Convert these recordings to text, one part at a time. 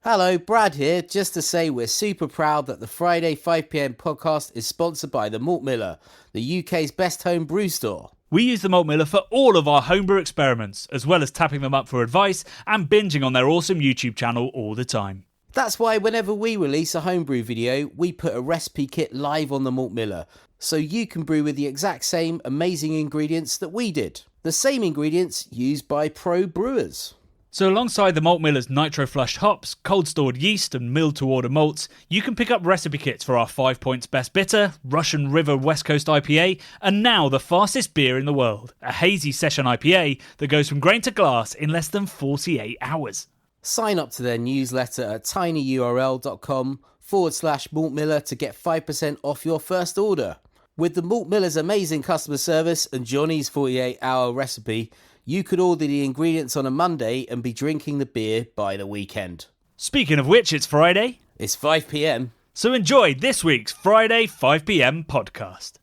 Hello, Brad here, just to say we're super proud that the Friday 5pm podcast is sponsored by the Malt Miller, the UK's best home brew store. We use the Malt Miller for all of our homebrew experiments, as well as tapping them up for advice and binging on their awesome YouTube channel all the time. That's why whenever we release a homebrew video, we put a recipe kit live on the Malt Miller, so you can brew with the exact same amazing ingredients that we did. The same ingredients used by pro brewers. So alongside the Malt Miller's nitro-flushed hops, cold-stored yeast and milled-to-order malts, you can pick up recipe kits for our 5 Points Best Bitter, Russian River West Coast IPA, and now the fastest beer in the world, a hazy session IPA that goes from grain to glass in less than 48 hours. Sign up to their newsletter at tinyurl.com/Malt Miller to get 5% off your first order. With the Malt Miller's amazing customer service and Johnny's 48-hour recipe, you could order the ingredients on a Monday and be drinking the beer by the weekend. Speaking of which, it's Friday. It's 5pm. So enjoy this week's Friday 5pm podcast.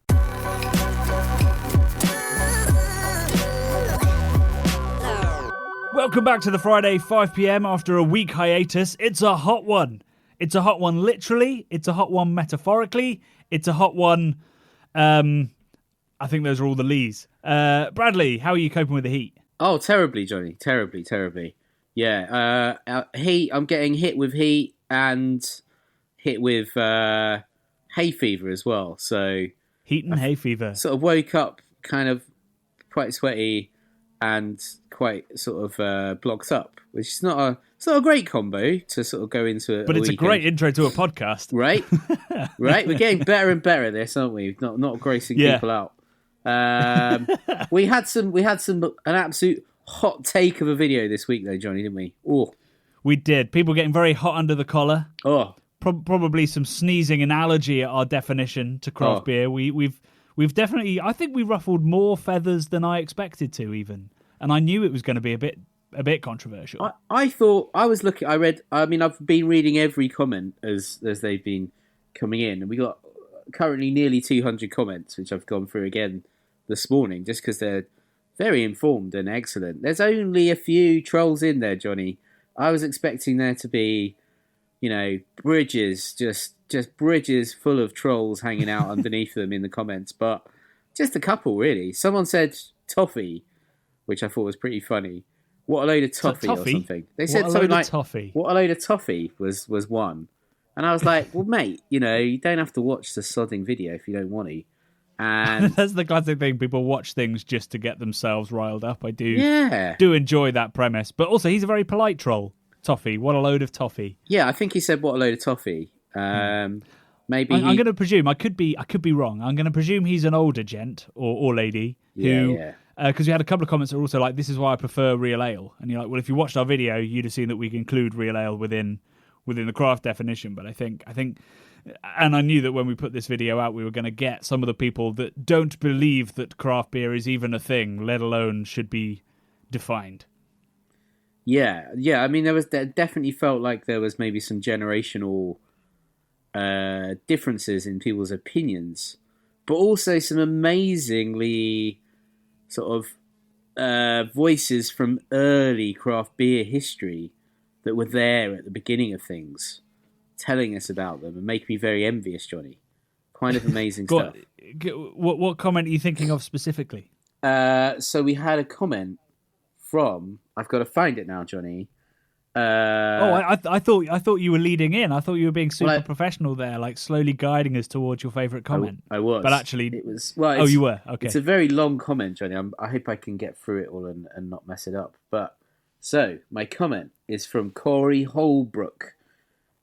Welcome back to the Friday 5pm after a week hiatus. It's a hot one. It's a hot one literally. It's a hot one metaphorically. It's a hot one... I think those are all the Lees. Bradley, how are you coping with the heat? Oh, terribly, Johnny. Terribly. Yeah, heat. I'm getting hit with heat and hit with hay fever as well. So Heat and hay fever. sort of woke up kind of quite sweaty and quite sort of blocked up, which is not a great combo to sort of go into. But it's a great intro to a podcast, right? Right, we're getting better and better at this, aren't we? Not grossing people out. We had an absolute hot take of a video this week, though, Johnny, didn't we? Oh, we did. People getting very hot under the collar. Oh, probably some sneezing and allergy at our definition to craft beer. We've definitely. I think we ruffled more feathers than I expected to, even, and I knew it was going to be a bit controversial. I thought I was looking. I've been reading every comment as they've been coming in, and we got currently nearly 200 comments, which I've gone through again this morning, just because they're very informed and excellent. There's only a few trolls in there, Johnny. I was expecting there to be, bridges, just bridges full of trolls hanging out underneath them in the comments, but just a couple, really. Someone said toffee, which I thought was pretty funny. What a load of toffee or something. They said something like, toffee. What a load of toffee was one. And I was like, well, mate, you don't have to watch the sodding video if you don't want to. And that's the classic thing. People watch things just to get themselves riled up. I do enjoy that premise. But also, he's a very polite troll. Toffee. What a load of toffee. Yeah, I think he said, what a load of toffee. Maybe I'm going to presume, I could be wrong. I'm going to presume he's an older gent or lady who... Yeah. Because we had a couple of comments that were also like, this is why I prefer real ale. And you're like, well, if you watched our video, you'd have seen that we include real ale within the craft definition. But I think, and I knew that when we put this video out, we were going to get some of the people that don't believe that craft beer is even a thing, let alone should be defined. Yeah. I mean, there definitely felt like there was maybe some generational differences in people's opinions, but also some amazingly sort of voices from early craft beer history that were there at the beginning of things, telling us about them and make me very envious, Johnny. Kind of amazing stuff. What comment are you thinking of specifically? So we had a comment from... I've got to find it now, Johnny. I thought you were leading in. I thought you were being super professional there, like slowly guiding us towards your favourite comment. I was. But actually... It was... Well, you were? Okay. It's a very long comment, Johnny. I hope I can get through it all and not mess it up. But... So, my comment is from Corey Holbrook,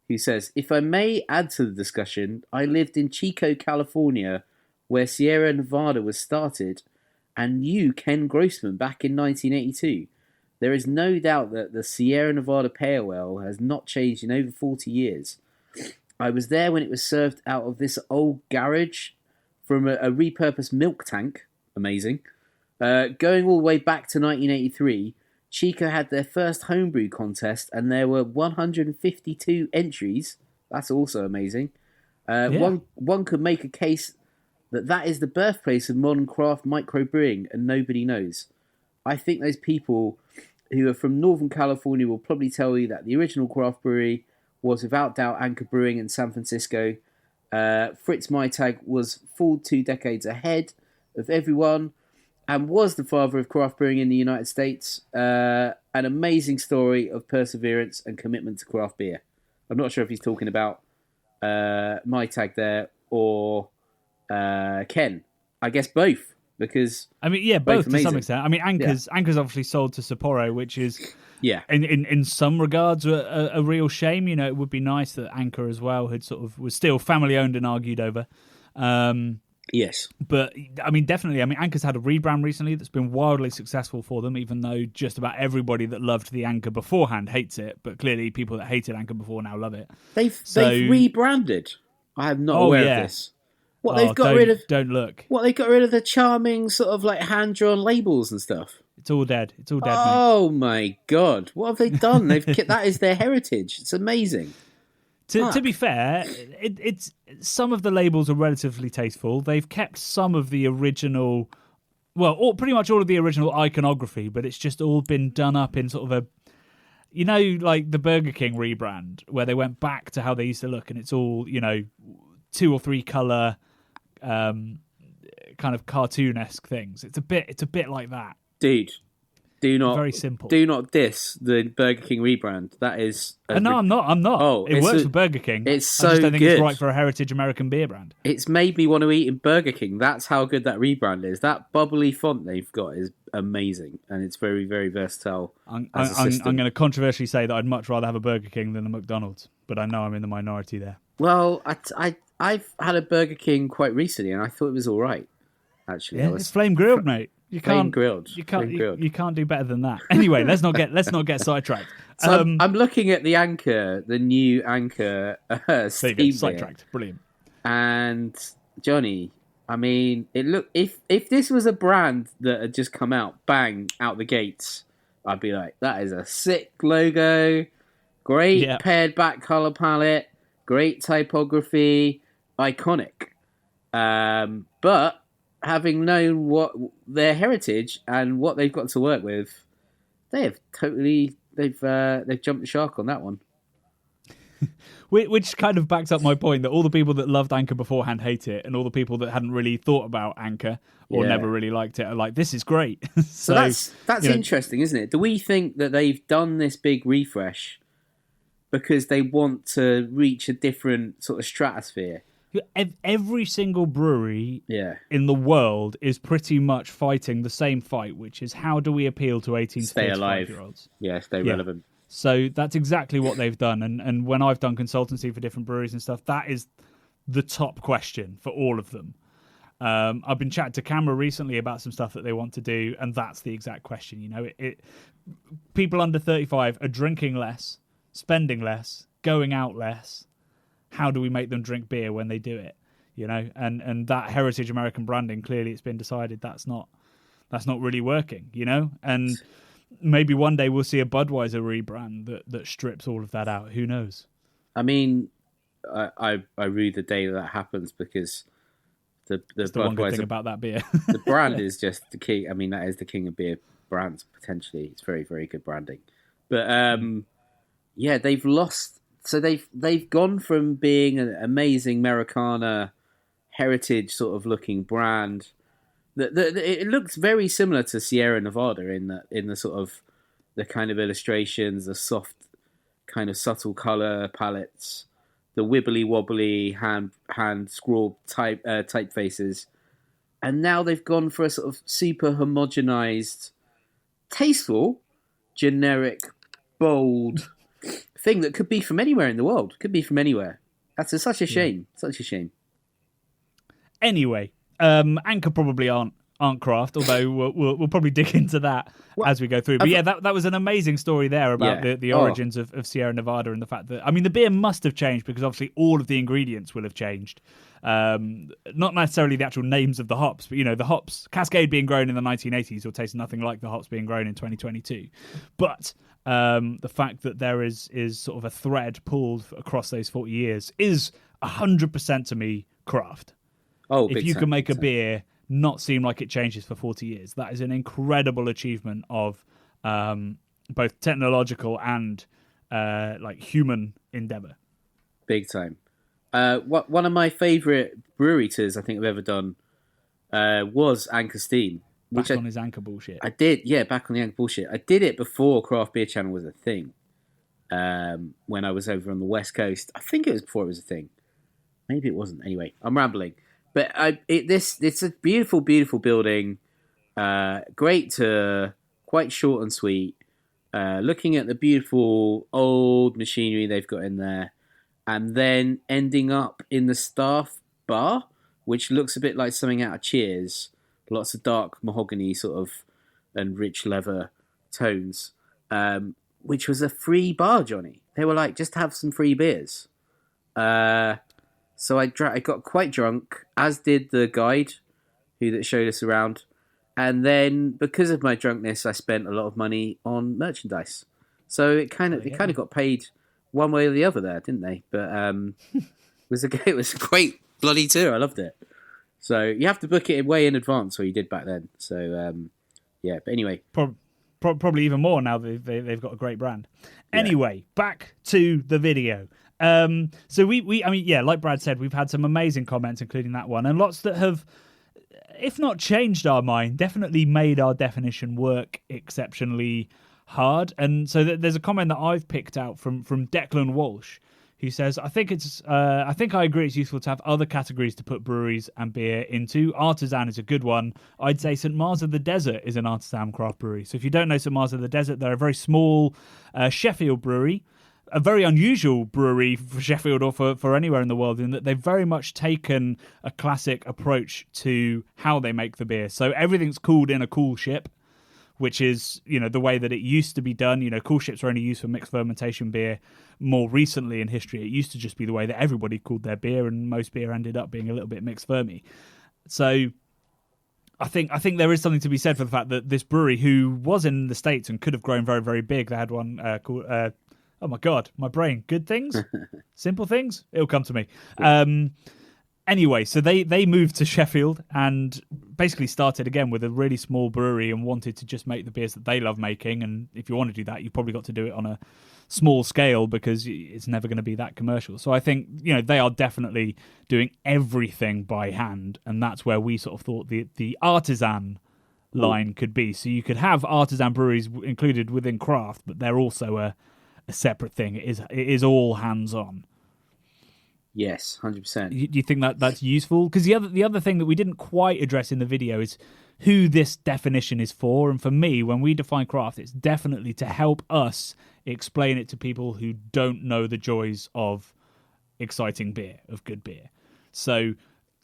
who says, if I may add to the discussion, I lived in Chico, California, where Sierra Nevada was started, and knew Ken Grossman back in 1982. There is no doubt that the Sierra Nevada Pale Ale has not changed in over 40 years. I was there when it was served out of this old garage from a repurposed milk tank. Amazing. Going all the way back to 1983, Chico had their first homebrew contest and there were 152 entries. That's also amazing. One could make a case that is the birthplace of modern craft microbrewing and nobody knows. I think those people who are from Northern California will probably tell you that the original craft brewery was without doubt Anchor Brewing in San Francisco. Fritz Maytag was full 2 decades ahead of everyone and was the father of craft brewing in the United States. An amazing story of perseverance and commitment to craft beer. I'm not sure if he's talking about Maytag there or Ken. I guess both, because I mean, yeah, both to amazing. some extent. I mean, Anchor's obviously sold to Sapporo, which is in some regards a real shame. You know, it would be nice that Anchor as well had sort of was still family owned and argued over. Yes, but I mean, definitely. I mean, Anchor's had a rebrand recently that's been wildly successful for them, even though just about everybody that loved the Anchor beforehand hates it. But clearly, people that hated Anchor before now love it. They've rebranded. I am not aware of this. What they've got rid of? Don't look. What they got rid of the charming sort of like hand drawn labels and stuff. It's all dead. It's all dead. Oh mate. My god! What have they done? That is their heritage. It's amazing. To be fair, it's some of the labels are relatively tasteful. They've kept some of the original, pretty much all of the original iconography, but it's just all been done up in sort of a, you know, like the Burger King rebrand, where they went back to how they used to look, and it's all, you know, 2 or 3 color, kind of cartoon-esque things. It's a bit like that, dude. Very simple. Do not diss the Burger King rebrand. That is. No, I'm not. Oh, it works for Burger King. It's so I just don't think good. it's right for a heritage American beer brand. It's made me want to eat in Burger King. That's how good that rebrand is. That bubbly font they've got is amazing, and it's very, very versatile. I'm going to controversially say that I'd much rather have a Burger King than a McDonald's, but I know I'm in the minority there. Well, I've had a Burger King quite recently, and I thought it was all right. Actually, yeah, it's flame grilled, mate. You can't You can't do better than that. Anyway, let's not get sidetracked. So I'm looking at the Anchor, the new Anchor Steam sidetracked. Brilliant. And Johnny, I mean, if this was a brand that had just come out, bang out the gates, I'd be like, that is a sick logo, great paired back color palette, great typography, iconic. But having known what their heritage and what they've got to work with, they've jumped the shark on that one. Which kind of backs up my point that all the people that loved Anchor beforehand hate it, and all the people that hadn't really thought about Anchor or never really liked it are like, this is great. so that's interesting, isn't it? Do we think that they've done this big refresh because they want to reach a different sort of stratosphere? Every single brewery in the world is pretty much fighting the same fight, which is how do we appeal to 18 to 35-year-olds? Yeah, stay relevant. So that's exactly what they've done. And when I've done consultancy for different breweries and stuff, that is the top question for all of them. I've been chatting to Camera recently about some stuff that they want to do, and that's the exact question. You know, people under 35 are drinking less, spending less, going out less. How do we make them drink beer when they do it? You know, and that heritage American branding, clearly it's been decided that's not really working, you know? And maybe one day we'll see a Budweiser rebrand that strips all of that out. Who knows? I mean, I rue the day that happens, because the Budweiser, one good thing about that beer. the brand is just the king. I mean, that is the king of beer brands, potentially. It's very, very good branding. But they've lost. So they've gone from being an amazing Americana heritage sort of looking brand. It looks very similar to Sierra Nevada in the sort of the kind of illustrations, the soft kind of subtle color palettes, the wibbly wobbly hand scrawled typefaces, and now they've gone for a sort of super homogenized, tasteful, generic, bold thing that could be from anywhere in the world. Could be from anywhere. That's such a shame. Such a shame. Anyway, Anchor probably aren't craft, although we'll probably dig into that as we go through. But that was an amazing story there about the origins of Sierra Nevada, and the fact that, I mean, the beer must have changed because obviously all of the ingredients will have changed. Not necessarily the actual names of the hops, but, you know, the hops, Cascade being grown in the 1980s will taste nothing like the hops being grown in 2022. But the fact that there is sort of a thread pulled across those 40 years is 100% to me craft. Oh, if you can make a beer not seem like it changes for 40 years, that is an incredible achievement of both technological and like human endeavor. Big time. One of my favourite brewery tours I think I've ever done was Anchor Steam. Back on his anchor bullshit. I did, yeah, back on the Anchor bullshit. I did it before Craft Beer Channel was a thing. When I was over on the West Coast. I think it was before it was a thing. Maybe it wasn't. Anyway, I'm rambling. But it's a beautiful, beautiful building. Great tour, quite short and sweet. Looking at the beautiful old machinery they've got in there. And then ending up in the staff bar, which looks a bit like something out of Cheers. Lots of dark mahogany sort of and rich leather tones. Which was a free bar, Johnny. They were like, just have some free beers. So I got quite drunk, as did the guide that showed us around. And then, because of my drunkenness, I spent a lot of money on merchandise. So it kind of got paid one way or the other there, didn't they? But it was a great bloody tour. I loved it. So you have to book it way in advance, or you did back then. So yeah, but anyway. Probably even more now that they've got a great brand. Anyway, back to the video. So we I mean, yeah, like Brad said, we've had some amazing comments, including that one, and lots that have, if not changed our mind, definitely made our definition work exceptionally hard. And so there's a comment that I've picked out from Declan Walsh, who says, I think I agree it's useful to have other categories to put breweries and beer into. Artisan is a good one. I'd say St. Mars of the Desert is an artisan craft brewery. So if you don't know St. Mars of the Desert, they're a very small Sheffield brewery, a very unusual brewery for Sheffield or for anywhere in the world, in that they've very much taken a classic approach to how they make the beer. So everything's cooled in a cool ship, which is, the way that it used to be done. Cool ships were only used for mixed fermentation beer more recently in history. It used to just be the way that everybody cooled their beer, and most beer ended up being a little bit mixed fermy. So I think there is something to be said for the fact that this brewery, who was in the States and could have grown very, very big, they had one called, oh my God, my brain, Good Things? Simple Things? It'll come to me. Anyway, so they moved to Sheffield and basically started again with a really small brewery and wanted to just make the beers that they love making. And if you want to do that, you've probably got to do it on a small scale because it's never going to be that commercial. So I think, they are definitely doing everything by hand. And that's where we sort of thought the artisan line could be. So you could have artisan breweries included within craft, but they're also a separate thing. It is all hands-on. Yes, 100%. Do you think that's useful? Because the other thing that we didn't quite address in the video is who this definition is for. And for me, when we define craft, it's definitely to help us explain it to people who don't know the joys of exciting beer, of good beer. So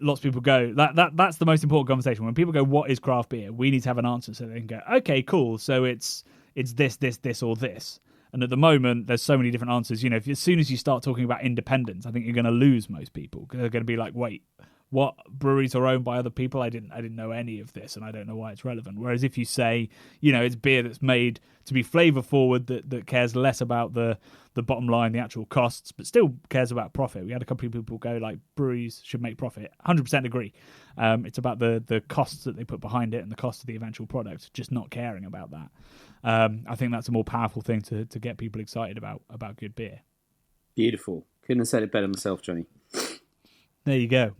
lots of people go, that's the most important conversation. When people go, what is craft beer? We need to have an answer so they can go, okay, cool. So it's this, or this. And at the moment, there's so many different answers. As soon as you start talking about independence, I think you're going to lose most people because they're going to be like, wait, what, breweries are owned by other people? I didn't know any of this, and I don't know why it's relevant. Whereas if you say, it's beer that's made to be flavour forward, that cares less about the bottom line, the actual costs, but still cares about profit. We had a couple of people go like, breweries should make profit. 100% agree. It's about the costs that they put behind it and the cost of the eventual product, just not caring about that. I think that's a more powerful thing to get people excited about good beer. Beautiful. Couldn't have said it better myself, Johnny. There you go.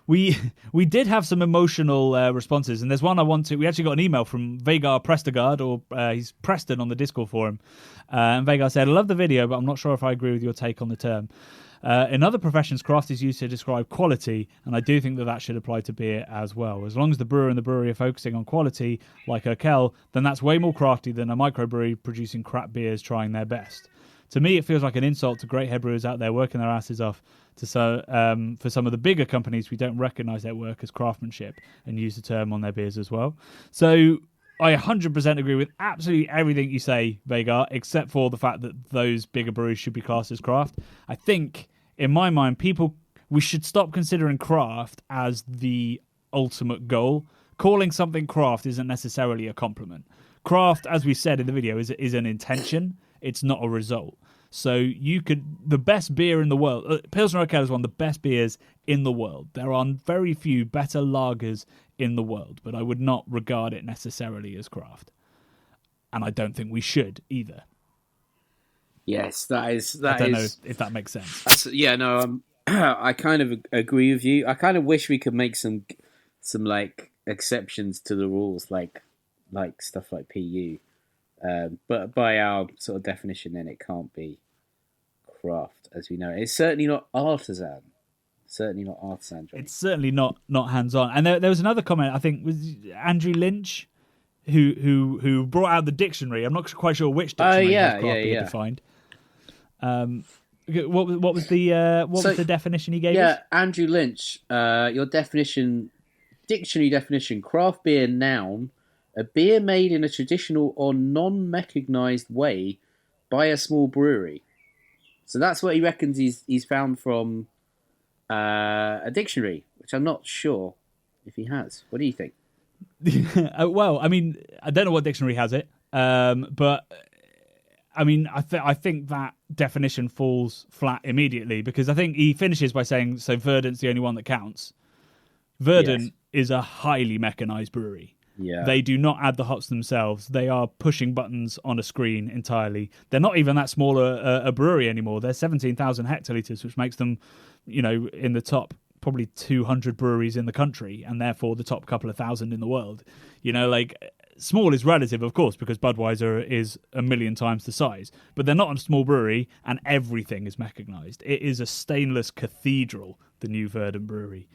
We did have some emotional responses, and there's one we actually got an email from Vegar Prestegard, or he's Preston on the Discord forum. And Vegar said, I love the video, but I'm not sure if I agree with your take on the term. In other professions, craft is used to describe quality, and I do think that should apply to beer as well. As long as the brewer and the brewery are focusing on quality, like Urkel, then that's way more crafty than a microbrewery producing crap beers trying their best. To me, it feels like an insult to great head brewers out there working their asses off. For some of the bigger companies, we don't recognise their work as craftsmanship and use the term on their beers as well. So I 100% agree with absolutely everything you say, Vegar, except for the fact that those bigger breweries should be classed as craft. I think, in my mind, we should stop considering craft as the ultimate goal. Calling something craft isn't necessarily a compliment. Craft, as we said in the video, is an intention. It's not a result. So the best beer in the world, Pilsner Urquell is one of the best beers in the world. There are very few better lagers in the world, but I would not regard it necessarily as craft. and I don't think we should either. Yes, that is. I don't know if that makes sense. Yeah, no, I kind of agree with you. I kind of wish we could make some like exceptions to the rules, like stuff like PU. But by our sort of definition, then it can't be craft as we know it. It's certainly not artisan. Certainly not artisan. Johnny. It's certainly not hands-on. And there was another comment, I think, was Andrew Lynch, who brought out the dictionary. I'm not quite sure which dictionary has craft beer defined. What was the definition he gave us? Yeah, Andrew Lynch. Your dictionary definition: craft beer, noun, a beer made in a traditional or non-mechanized way by a small brewery. So that's what he reckons he's found from a dictionary, which I'm not sure if he has. What do you think? Well, I mean, I don't know what dictionary has it, but I mean, I think that definition falls flat immediately, because I think he finishes by saying, so Verdant's the only one that counts. Verdant is a highly mechanized brewery. Yeah. They do not add the hops themselves. They are pushing buttons on a screen entirely. They're not even that small a brewery anymore. They're 17,000 hectolitres, which makes them, in the top probably 200 breweries in the country, and therefore the top couple of thousand in the world. Small is relative, of course, because Budweiser is a million times the size. But they're not a small brewery, and everything is mechanized. It is a stainless cathedral, the new Verdant brewery.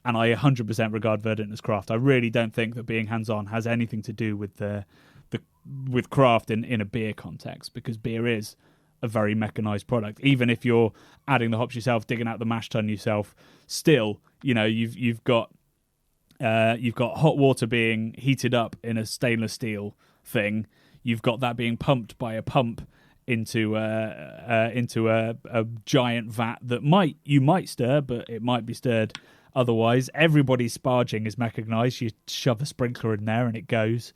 And I 100% regard Verdant as craft. I really don't think that being hands-on has anything to do with with craft in a beer context, because beer is a very mechanized product. Even if you're adding the hops yourself, digging out the mash tun yourself, still, you've got hot water being heated up in a stainless steel thing. You've got that being pumped by a pump into a giant vat that you might stir, but it might be stirred otherwise. Everybody's sparging is mechanized. You shove a sprinkler in there and it goes.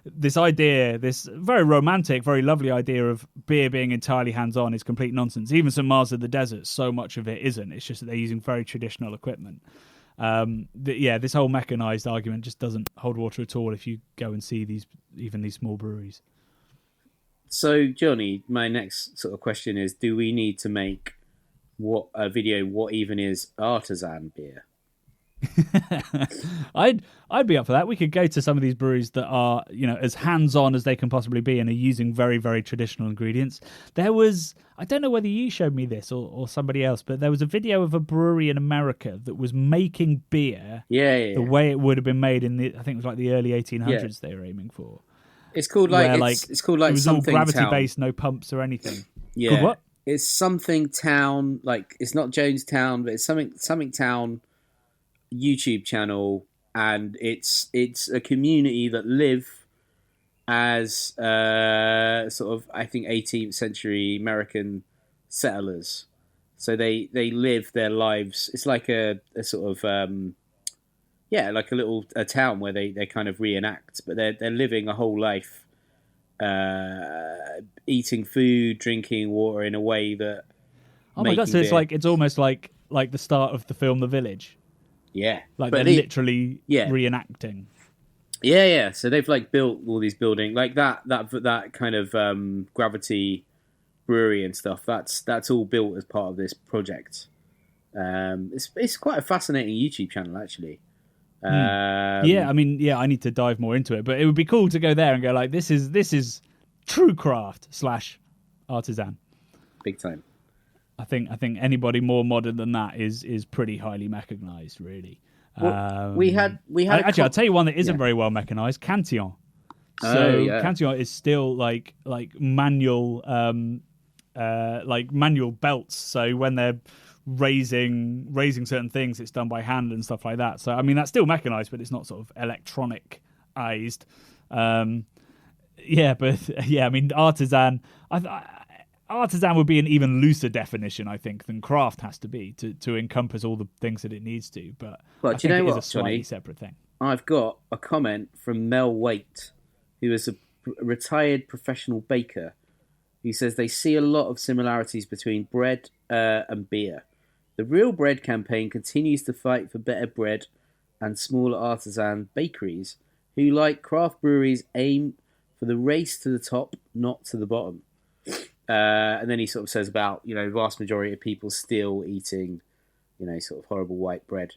This idea, this very romantic, very lovely idea of beer being entirely hands-on is complete nonsense. Even St. Mars of the Desert, so much of it isn't. It's just that they're using very traditional equipment. This whole mechanized argument just doesn't hold water at all if you go and see these small breweries. So, Johnny, my next sort of question is: do we need to make what even is artisan beer? I'd be up for that. We could go to some of these breweries that are, as hands-on as they can possibly be and are using very, very traditional ingredients. There was, I don't know whether you showed me this or somebody else, but there was a video of a brewery in America that was making beer the way it would have been made in I think it was like the early 1800s they were aiming for. It's called it was something all gravity-based, town. no pumps or anything. Yeah. Called what? It's something town, it's not Jonestown, but it's something town YouTube channel, and it's a community that live as sort of, I think, 18th century American settlers. So they live their lives. It's like a sort of like a town where they kind of reenact, but they're living a whole life, eating food, drinking water in a way that. Oh my god! So it's almost like the start of the film The Village. Yeah, like they're literally reenacting. Yeah. So they've built all these buildings, like that kind of gravity brewery and stuff. That's all built as part of this project. It's quite a fascinating YouTube channel, actually. I need to dive more into it, but it would be cool to go there and go this is true craft / artisan. Big time. I think anybody more modern than that is pretty highly mechanized, really. Well, we had actually, I'll tell you one that isn't very well mechanized: Cantillon. So Cantillon is still like manual manual belts. So when they're raising certain things, it's done by hand and stuff like that. So I mean, that's still mechanized, but it's not sort of electronicized. Artisan. Artisan would be an even looser definition, I think, than craft has to be to encompass all the things that it needs to. But I think it is a slightly separate thing. I've got a comment from Mel Waite, who is a retired professional baker. He says they see a lot of similarities between bread and beer. The Real Bread campaign continues to fight for better bread and smaller artisan bakeries who, like craft breweries, aim for the race to the top, not to the bottom. And then he sort of says about, vast majority of people still eating, sort of horrible white bread.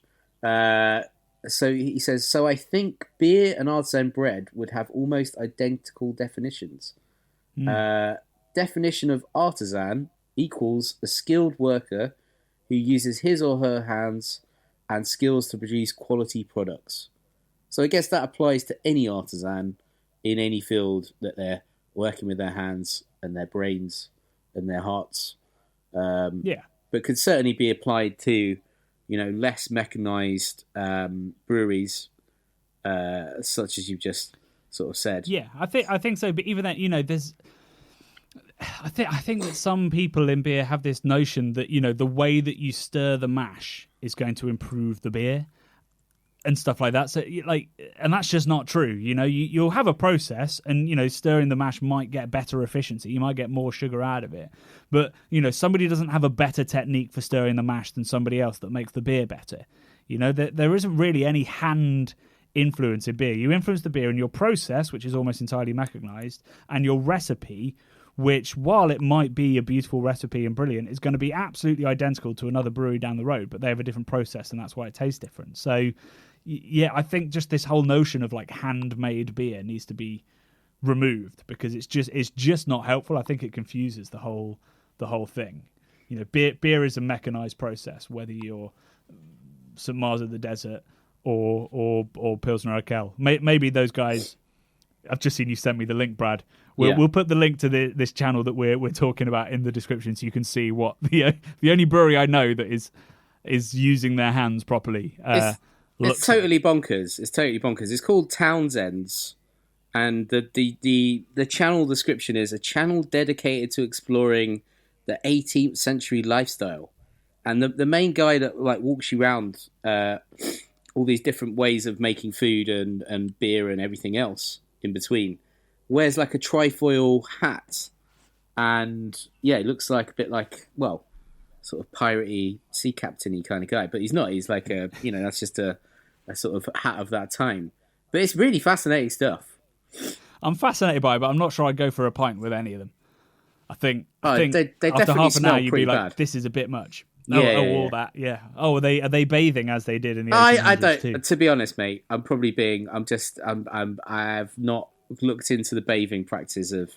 So he says, so I think beer and artisan bread would have almost identical definitions. Definition of artisan equals a skilled worker who uses his or her hands and skills to produce quality products. So I guess that applies to any artisan in any field that they're working with their hands and their brains and their hearts. But could certainly be applied to, less mechanized breweries, such as you've just sort of said. Yeah, I think so. But even that, there's. I think that some people in beer have this notion that the way that you stir the mash is going to improve the beer and stuff like that. So and that's just not true. You'll have a process, and stirring the mash might get better efficiency. You might get more sugar out of it, but somebody doesn't have a better technique for stirring the mash than somebody else that makes the beer better. There isn't really any hand influence in beer. You influence the beer in your process, which is almost entirely mechanized, and your recipe, which, while it might be a beautiful recipe and brilliant, is going to be absolutely identical to another brewery down the road, but they have a different process, and that's why it tastes different. So, yeah, I think just this whole notion of handmade beer needs to be removed, because it's just not helpful. I think it confuses the whole thing. Beer is a mechanized process, whether you're St. Mars of the Desert or Pilsner Urquell. Maybe those guys. I've just seen you sent me the link, Brad. We'll put the link to this channel that we're talking about in the description, so you can see what the only brewery I know that is using their hands properly. It's totally bonkers. It's called Townsend's, and the channel description is a channel dedicated to exploring the 18th century lifestyle, and the main guy that walks you around all these different ways of making food and beer and everything else in between wears a trifoil hat, and it looks a bit sort of piratey sea captain-y kind of guy, but he's not. He's that's just a sort of hat of that time. But it's really fascinating stuff. I'm fascinated by it, but I'm not sure I'd go for a pint with any of them. I think they after half an hour you'd be bad. this is a bit much. All that. Yeah. Oh, are they bathing as they did in the 1800s I don't. too? To be honest, mate, I have not looked into the bathing practice of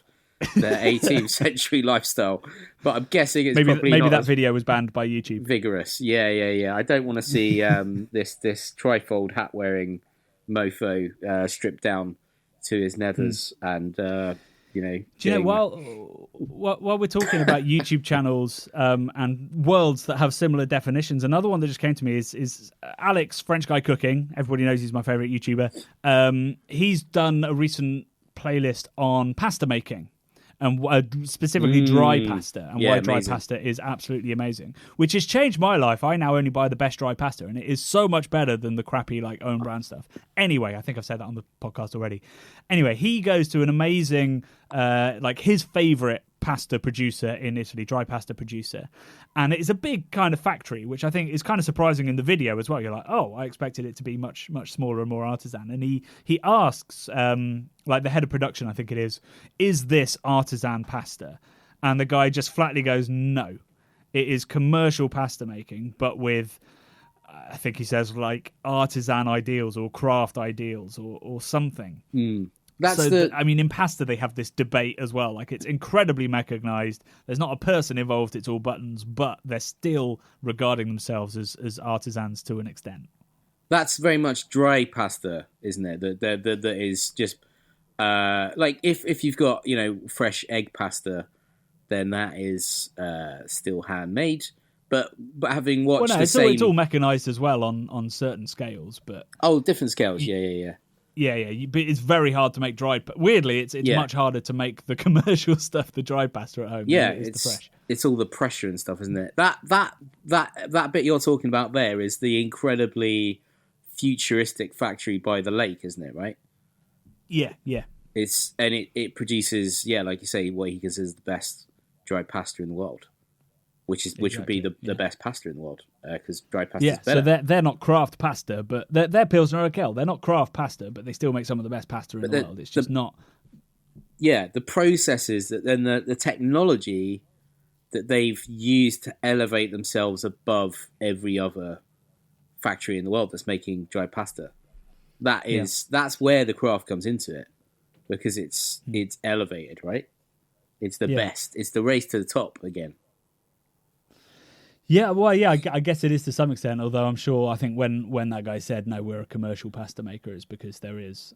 the 18th century lifestyle, but I'm guessing it's maybe not that video was banned by YouTube. Vigorous. Yeah. I don't want to see this trifold hat wearing mofo stripped down to his nethers and. Do you know, while we're talking about YouTube channels and worlds that have similar definitions, another one that just came to me is Alex, French Guy Cooking. Everybody knows he's my favourite YouTuber. He's done a recent playlist on pasta making, and specifically dry pasta, and why dry pasta is absolutely amazing, which has changed my life. I now only buy the best dry pasta, and it is so much better than the crappy own brand stuff. Anyway, I think I've said that on the podcast already. Anyway, he goes to an amazing, his favourite pasta producer in Italy, dry pasta producer, and it's a big kind of factory, which I think is kind of surprising in the video as well. You're like, oh, I expected it to be much smaller and more artisan. And he asks the head of production, I think it is this artisan pasta? And the guy just flatly goes, no, it is commercial pasta making, but with I think he says artisan ideals or craft ideals or something. In pasta they have this debate as well. It's incredibly mechanized. There's not a person involved. It's all buttons, but they're still regarding themselves as artisans to an extent. That's very much dry pasta, isn't it? That is just if you've got fresh egg pasta, then that is still handmade. But having watched it's all mechanized as well on certain scales, but different scales. Yeah. But it's very hard to make dried. Weirdly, it's much harder to make the commercial stuff, the dried pasta at home. Yeah, than it is the fresh. It's all the pressure and stuff, isn't it? That bit you're talking about there is the incredibly futuristic factory by the lake, isn't it? Right? Yeah. It produces like you say what he considers the best dried pasta in the world. which would be the best pasta in the world, because dry pasta Yeah, is better. so they're not craft pasta, but they're Pilsner Urquell. They're not craft pasta, but they still make some of the best pasta in the world. It's just not. Yeah, the processes that then the technology that they've used to elevate themselves above every other factory in the world that's making dry pasta. That's where the craft comes into it, because it's elevated, right? It's the best. It's the race to the top again. Yeah, well, yeah, I guess it is to some extent. Although I think when that guy said, "No, we're a commercial pasta maker," it's because there is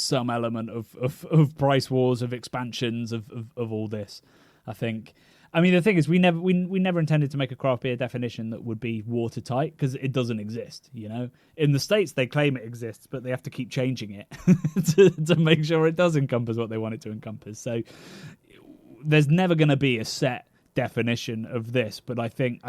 some element of price wars, of expansions, of all this. I think. I mean, the thing is, we never intended to make a craft beer definition that would be watertight, because it doesn't exist. You know, in the States they claim it exists, but they have to keep changing it to make sure it does encompass what they want it to encompass. So there's never going to be a set definition of this, but I think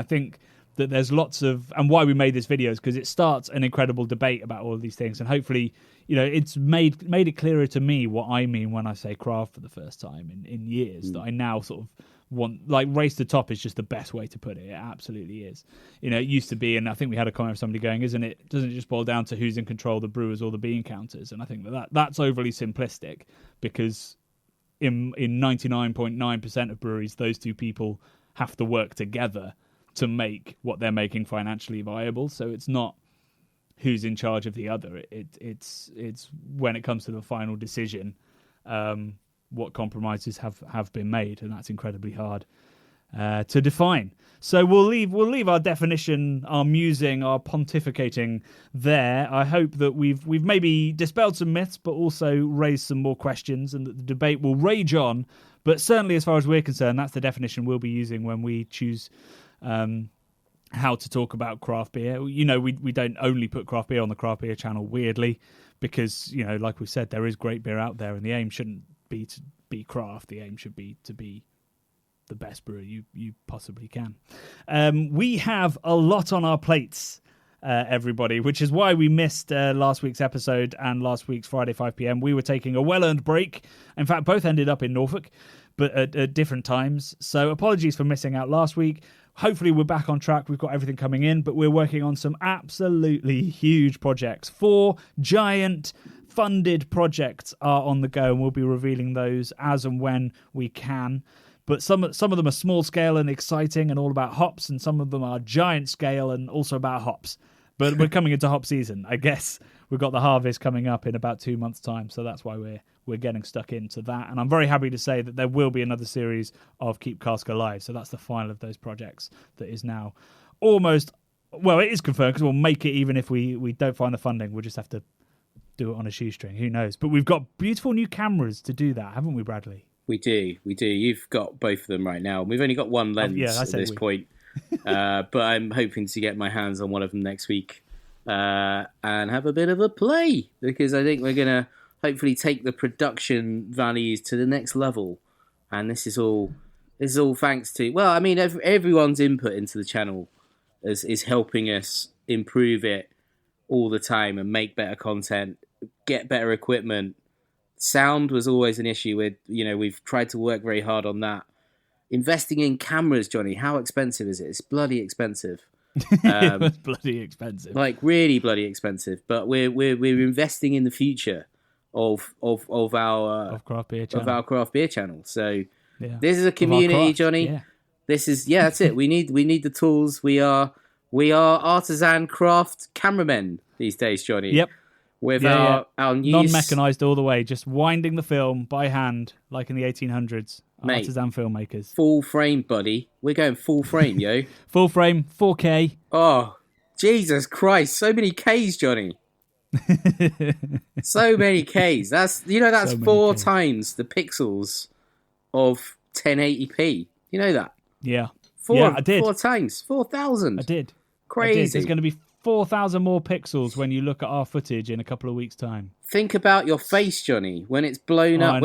that there's lots of, and why we made this video is because it starts an incredible debate about all of these things, and hopefully, you know, it's made it clearer to me what I mean when I say craft for the first time in years. That I now sort of want, like, race to top is just the best way to put it. It absolutely is. You know, it used to be, and I think we had a comment of somebody going, doesn't it just boil down to who's in control, the brewers or the bean counters? And I think that's overly simplistic, because in 99.9% of breweries, those two people have to work together to make what they're making financially viable. So it's not who's in charge of the other. It's when it comes to the final decision, what compromises have been made, and that's incredibly hard to define. So we'll leave our definition, our musing, our pontificating there. I hope that we've maybe dispelled some myths, but also raised some more questions, and that the debate will rage on. But certainly, as far as we're concerned, that's the definition we'll be using when we choose how to talk about craft beer. You know, we don't only put craft beer on the Craft Beer channel, weirdly, because, you know, like we said, there is great beer out there, and the aim shouldn't be to be craft. The aim should be to be the best brewer you possibly can. We have a lot on our plates, everybody, which is why we missed last week's episode and last week's Friday 5 p.m. We were taking a well-earned break. In fact, both ended up in Norfolk, but at different times. So apologies for missing out last week. Hopefully we're back on track. We've got everything coming in, but we're working on some absolutely huge projects. 4 giant funded projects are on the go, and we'll be revealing those as and when we can. But some of them are small scale and exciting and all about hops, and some of them are giant scale and also about hops. But we're coming into hop season, I guess. We've got the harvest coming up in about 2 months' time, so that's why we're getting stuck into that. And I'm very happy to say that there will be another series of Keep Cask Alive. So that's the final of those projects that is now almost, well, it is confirmed, because we'll make it even if we don't find the funding. We'll just have to do it on a shoestring. Who knows? But we've got beautiful new cameras to do that, haven't we, Bradley? We do. You've got both of them right now. We've only got one lens at this point. But I'm hoping to get my hands on one of them next week and have a bit of a play, because I think we're going to hopefully take the production values to the next level. And this is all thanks to, well, I mean, everyone's input into the channel is helping us improve it all the time and make better content, get better equipment. Sound was always an issue with, you know, we've tried to work very hard on that. Investing in cameras, Johnny, how expensive is it? It's bloody expensive. It was bloody expensive. Like, really bloody expensive. But we're investing in the future of our craft beer channel. Of our craft beer channel. So this is a community, Johnny. Yeah. This is that's it. We need the tools. We are artisan craft cameramen these days, Johnny. Yep. With our new non-mechanized all the way, just winding the film by hand like in the 1800s. Mate, artisan filmmakers. Full frame, buddy. We're going full frame, yo. Full frame, 4K. Oh, Jesus Christ! So many Ks, Johnny. So many Ks. That's so 4 times the pixels of 1080p. You know that? Yeah. I did. 4 times. 4,000. I did. Crazy. There's going to be 4,000 more pixels when you look at our footage in a couple of weeks' time. Think about your face, Johnny, when it's blown up.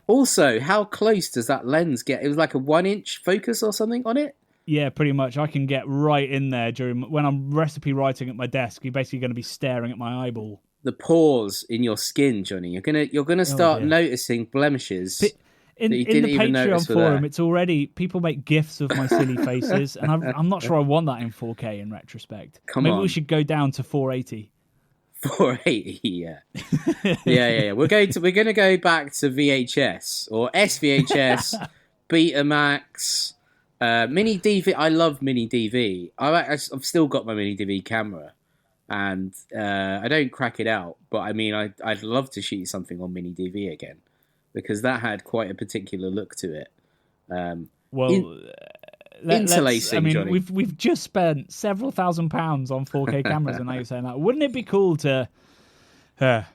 Also, how close does that lens get? It was like a 1-inch focus or something on it? Yeah, pretty much. I can get right in there when I'm recipe writing at my desk. You're basically going to be staring at my eyeball. The pores in your skin, Johnny. You're gonna start noticing blemishes. In that you the didn't even notice Patreon were forum, there. it's already people make gifs of my silly faces, and I'm not sure I want that in 4K in retrospect. Maybe we should go down to 480. 480, yeah. Yeah. We're going to go back to VHS or SVHS, Betamax, Mini DV. I love Mini DV. I've still got my Mini DV camera, and I don't crack it out. But I mean, I'd love to shoot something on Mini DV again, because that had quite a particular look to it. Interlacing. I mean, Johnny. we've just spent several £1,000s on 4K cameras, and now you're saying that. Wouldn't it be cool to? Well,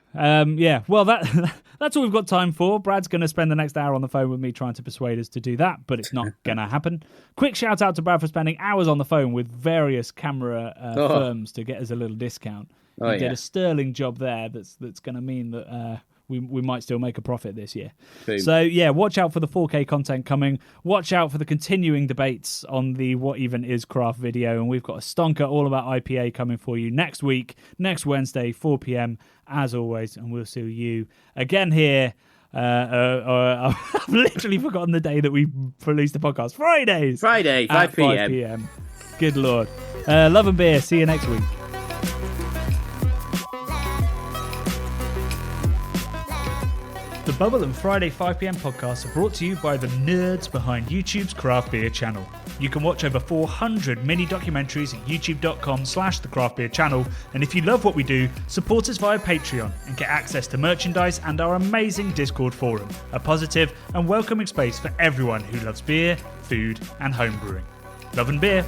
that's all we've got time for. Brad's going to spend the next hour on the phone with me trying to persuade us to do that, but it's not going to happen. Quick shout out to Brad for spending hours on the phone with various camera firms to get us a little discount. He did a sterling job there. That's going to mean that. We might still make a profit this year. Boom. So, yeah, watch out for the 4K content coming. Watch out for the continuing debates on the What Even Is Craft video. And we've got a stonker all about IPA coming for you next week, next Wednesday, 4 p.m, as always. And we'll see you again here. I've literally forgotten the day that we released the podcast. Friday, 5 p.m. 5 p.m. Good Lord. Love and beer. See you next week. The Bubble and Friday 5pm podcasts are brought to you by the nerds behind YouTube's craft beer channel. You can watch over 400 mini documentaries at youtube.com/the craft beer channel. And if you love what we do, support us via Patreon and get access to merchandise and our amazing Discord forum, a positive and welcoming space for everyone who loves beer, food and homebrewing. Love and beer.